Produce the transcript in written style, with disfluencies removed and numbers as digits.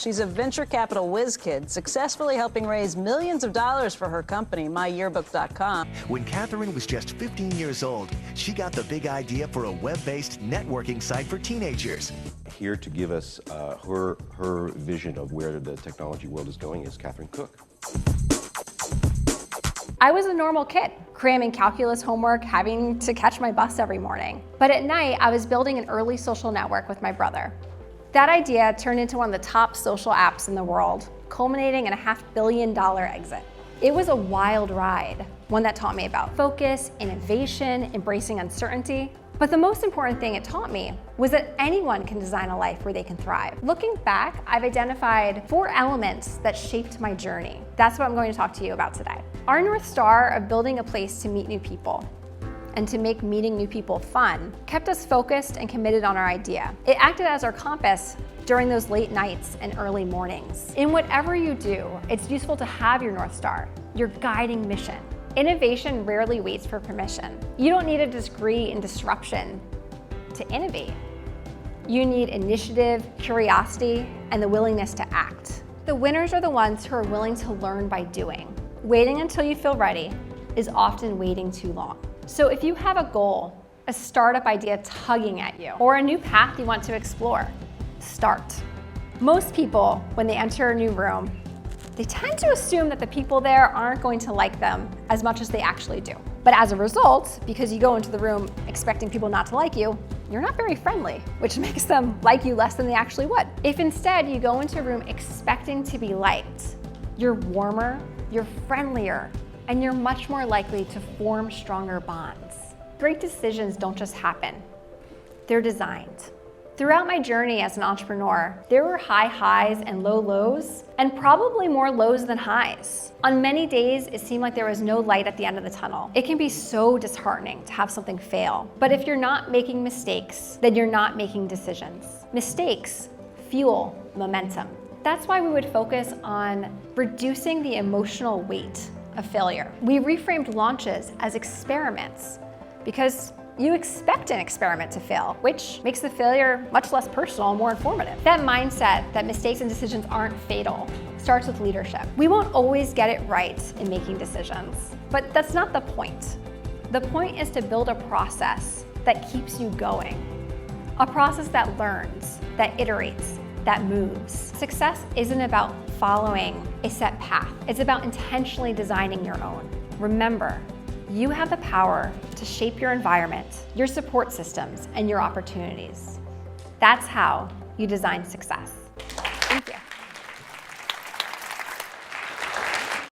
She's a venture capital whiz kid, successfully helping raise millions of dollars for her company, myyearbook.com. When Catherine was just 15 years old, she got the big idea for a web-based networking site for teenagers. Here to give us her vision of where the technology world is going is Catherine Cook. I was a normal kid, cramming calculus homework, having to catch my bus every morning. But at night, I was building an early social network with my brother. That idea turned into one of the top social apps in the world, culminating in a $500 million exit. It was a wild ride, one that taught me about focus, innovation, embracing uncertainty. But the most important thing it taught me was that anyone can design a life where they can thrive. Looking back, I've identified 4 elements that shaped my journey. That's what I'm going to talk to you about today. Our North Star of building a place to meet new people and to make meeting new people fun kept us focused and committed on our idea. It acted as our compass during those late nights and early mornings. In whatever you do, it's useful to have your North Star, your guiding mission. Innovation rarely waits for permission. You don't need a degree in disruption to innovate. You need initiative, curiosity, and the willingness to act. The winners are the ones who are willing to learn by doing. Waiting until you feel ready is often waiting too long. So if you have a goal, a startup idea tugging at you, or a new path you want to explore, start. Most people, when they enter a new room, they tend to assume that the people there aren't going to like them as much as they actually do. But as a result, because you go into the room expecting people not to like you, you're not very friendly, which makes them like you less than they actually would. If instead you go into a room expecting to be liked, you're warmer, you're friendlier, and you're much more likely to form stronger bonds. Great decisions don't just happen, they're designed. Throughout my journey as an entrepreneur, there were high highs and low lows, and probably more lows than highs. On many days, it seemed like there was no light at the end of the tunnel. It can be so disheartening to have something fail. But if you're not making mistakes, then you're not making decisions. Mistakes fuel momentum. That's why we would focus on reducing the emotional weight of failure. We reframed launches as experiments because you expect an experiment to fail, which makes the failure much less personal and more informative. That mindset that mistakes and decisions aren't fatal starts with leadership. We won't always get it right in making decisions, but that's not the point. The point is to build a process that keeps you going, a process that learns, that iterates, that moves. Success isn't about following a set path. It's about intentionally designing your own. Remember, you have the power to shape your environment, your support systems, and your opportunities. That's how you design success.